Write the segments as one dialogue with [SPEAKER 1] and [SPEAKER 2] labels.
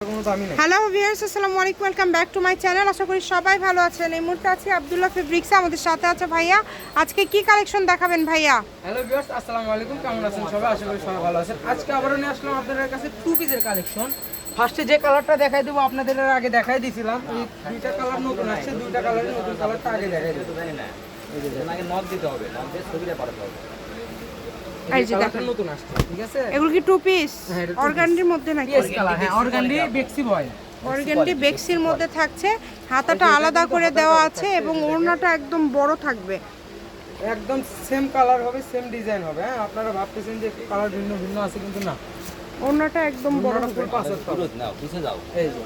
[SPEAKER 1] Hello viewers, আসসালামু আলাইকুম, welcome back to my channel. আশা করি সবাই ভালো আছেন। এই মুহূর্তে আছি আব্দুল্লাহ ফেব্রিক্সে, আমাদের সাথে আছে ভাইয়া। আজকে কি কালেকশন দেখাবেন ভাইয়া?
[SPEAKER 2] হ্যালো ভিউয়ার্স, আসসালামু আলাইকুম, কেমন আছেন সবাই? আশা করি সবাই ভালো আছেন। আজকে আবারও নিয়ে আসলাম আপনাদের কাছে টু পিসের কালেকশন। ফার্স্টে যে কালারটা দেখাই দেবো আপনাদের আগে দেখাই দিয়েছিলাম, এই দুইটা কালার নতুন আসছে, দুইটা কালারের নতুন কালারটা আগে দেখাই দেবো। এই যে আগে নক দিতে হবে, নক দিয়ে ছবিটা পাঠাতে হবে। এই যে কালারটা নতুন আসছে, ঠিক আছে?
[SPEAKER 1] এগুলো কি টু পিস অর্গান্ডির মধ্যে নাকি?
[SPEAKER 2] পিএস কালার, হ্যাঁ, অর্গান্ডি বেক্সি বয়।
[SPEAKER 1] অর্গান্ডি বেক্সির মধ্যে থাকছে, হাতাটা আলাদা করে দেওয়া আছে এবং ওড়নাটা একদম বড় থাকবে।
[SPEAKER 2] একদম সেম কালার হবে, সেম ডিজাইন হবে। হ্যাঁ, আপনারা ভাবতেছেন যে কালার ভিন্ন ভিন্ন আছে, কিন্তু না,
[SPEAKER 1] ওড়নাটা একদম বড় হবে,
[SPEAKER 2] ফুল পাঁচ হাত নাও, পিছে যাও। এই যে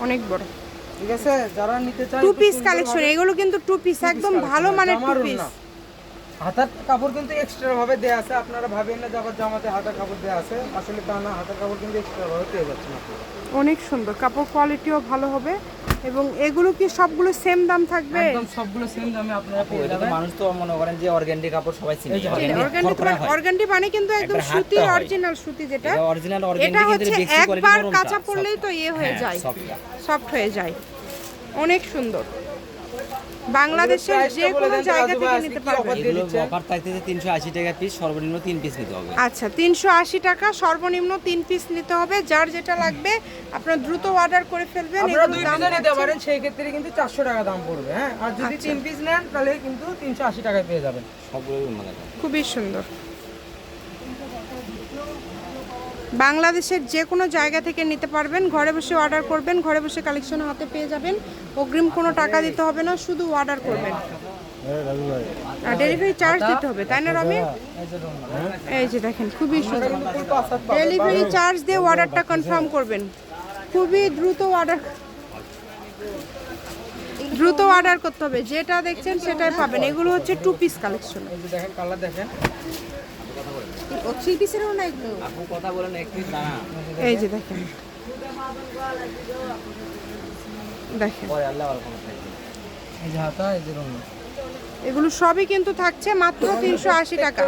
[SPEAKER 1] অনেক বড়,
[SPEAKER 2] ঠিক আছে? যারা নিতে চান
[SPEAKER 1] টু পিস কালেকশন, এগুলো কিন্তু টু পিস, একদম ভালো মানের টু পিস।
[SPEAKER 2] হাতার কাপড় কিন্তু এক্সট্রা ভাবে দেয়া আছে, আপনারা ভাবেন না যে আবার জামাতে হাতার কাপড় দেয়া আছে, আসলে তা না, হাতার কাপড় কিন্তু এক্সট্রা ভাবে পেয়ে যাচ্ছেন আপনারা।
[SPEAKER 1] অনেক সুন্দর, কাপড় কোয়ালিটিও ভালো হবে। এবং এগুলো কি সবগুলো সেম দাম থাকবে?
[SPEAKER 2] একদম সবগুলো সেম দামে আপনারা পেয়ে যাবেন।
[SPEAKER 3] মানুষ তো মনে করেন যে অর্গানডি কাপড় সবাই চিনে,
[SPEAKER 1] অর্গানডি মানে কিন্তু একদম সুতি, অরিজিনাল সুতি, যেটা
[SPEAKER 3] অরিজিনাল
[SPEAKER 1] এটা
[SPEAKER 3] অর্গানডি
[SPEAKER 1] হচ্ছে
[SPEAKER 3] কিন্তু বেশি কোয়ালিটি,
[SPEAKER 1] একবার কাঁচা পড়লেই তো হয়ে যায়, সফট হয়ে যায়। অনেক সুন্দর, বাংলাদেশের যে কোনো জায়গা থেকে নিতে পারবেন।
[SPEAKER 3] এগুলো অফার থাকতেছে 380 টাকা পিস, সর্বনিম্ন 3 পিস নিতে হবে।
[SPEAKER 1] আচ্ছা, 380 টাকা সর্বনিম্ন 3 পিস নিতে হবে। যার যেটা লাগবে আপনারা দ্রুত অর্ডার করে ফেলবেন।
[SPEAKER 2] আপনারা দুই পিস নিতে পারেন, সেই ক্ষেত্রে কিন্তু 400 টাকা দাম পড়বে। হ্যাঁ, আর যদি 3 পিস নেন তাহলে কিন্তু 380 টাকায় পেয়ে যাবেন।
[SPEAKER 3] সবগুলো মানে
[SPEAKER 1] খুবই সুন্দর। বাংলাদেশের যে কোনো জায়গা থেকে নিতে পারবেন, ঘরে বসে অর্ডার করবেন, ঘরে বসে কালেকশন হাতে পেয়ে যাবেন। অগ্রিম কোনো টাকা দিতে হবে না, শুধু অর্ডার করবেন। আর ডেলিভারি চার্জ দিতে হবে, তাই না রমি? এই যে দেখেন, খুবই সুন্দর। ডেলিভারি চার্জ দিয়ে অর্ডারটা কনফার্ম করবেন। খুবই দ্রুত অর্ডার করতে হবে, যেটা দেখছেন সেটাই পাবেন। এগুলো হচ্ছে টু পিস কালেকশন।
[SPEAKER 2] এই যে দেখেন, কালার দেখেন,
[SPEAKER 1] থ্রি পিসেরও না, একদম
[SPEAKER 3] আপু কথা বলেন একটু দাঁড়া।
[SPEAKER 1] এই যে দেখেন, দেখেন
[SPEAKER 3] পরে আল্লাহ আর কোনো থাকবে।
[SPEAKER 2] এই যে হাতা, এই যে রঙ,
[SPEAKER 1] এগুলো সবই কিন্তু থাকছে মাত্র 380 টাকা।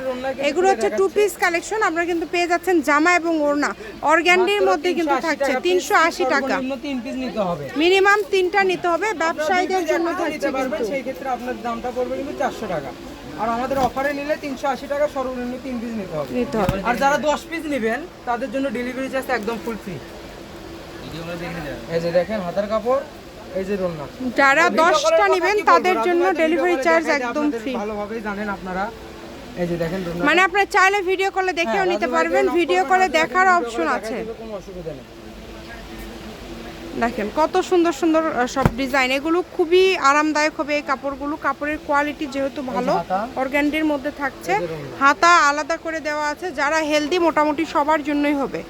[SPEAKER 1] এগুলো হচ্ছে টু পিস কালেকশন। আপনারা কিন্তু পেয়ে যাচ্ছেন জামা এবং ওড়না, অর্গান্ডির মধ্যে কিন্তু থাকছে 380 টাকা।
[SPEAKER 2] সর্বনিম্ন 3 পিস নিতে হবে,
[SPEAKER 1] মিনিমাম 3টা নিতে হবে, ব্যবসায়ীদের জন্য থাকছে কিন্তু।
[SPEAKER 2] সেই ক্ষেত্রে আপনার দামটা পড়বে কিন্তু 400 টাকা। আর আমাদের অফারে নিলে 380 টাকা, সর্বনিম্ন 3 পিস নিতে হবে। আর যারা 10 পিস নেবেন তাদের জন্য ডেলিভারি চার্জ একদম ফুল ফ্রি।
[SPEAKER 3] ভিডিওগুলো দেখে নিন।
[SPEAKER 2] এই যে দেখেন হাতার কাপড়, এই যে রোনা,
[SPEAKER 1] যারা 10টা নেবেন তাদের জন্য ডেলিভারি চার্জ একদম ফ্রি।
[SPEAKER 2] ভালোভাবেই জানেন আপনারা। এই যে দেখেন রোনা,
[SPEAKER 1] মানে আপনারা চাইলে ভিডিও কলে দেখেও নিতে পারবেন, ভিডিও কলে দেখার অপশন আছে।
[SPEAKER 2] কোনো অসুবিধা নেই।
[SPEAKER 1] দেখেন কত সুন্দর সুন্দর সব ডিজাইন, এগুলো খুবই আরামদায়ক হবে এই কাপড়গুলো। কাপড়ের কোয়ালিটি যেহেতু ভালো, অর্গান্ডির মধ্যে থাকছে, হাতা আলাদা করে দেওয়া আছে। যারা হেলদি মোটামুটি সবার জন্যই হবে।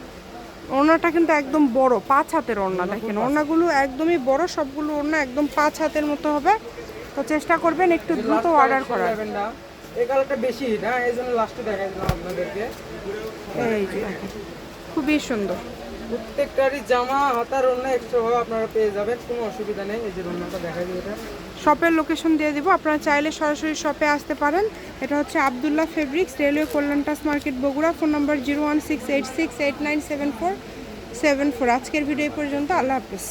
[SPEAKER 1] ওড়নাটা কিন্তু একদম বড়, 5 হাতের ওড়না। দেখেন ওড়নাগুলো একদমই বড়, সবগুলো ওড়না একদম 5 হাতের মতো হবে। তো চেষ্টা করবেন একটু দ্রুত অর্ডার করার।
[SPEAKER 2] এই কালারটা বেশি না, এই জন্য লাস্টে দেখাই দিলাম আপনাদেরকে।
[SPEAKER 1] এই যে দেখেন, খুবই সুন্দর।
[SPEAKER 2] প্রত্যেকটারই জামা হাতার ওড়না এক্সট্রা ভাবে আপনারা পেয়ে যাবেন, কোনো অসুবিধা নেই। এই যে ওড়নাটা দেখাই দিই, এটা
[SPEAKER 1] শপের লোকেশন দিয়ে দিব, আপনারা চাইলে সরাসরি শপে আসতে পারেন। এটা হচ্ছে আব্দুল্লাহ ফেব্রিক্স, রেলওয়ে কল্যাণটাস মার্কেট, বগুড়া। Phone number 01686897474। আজকের ভিডিও পর্যন্ত, আল্লাহ হাফেজ।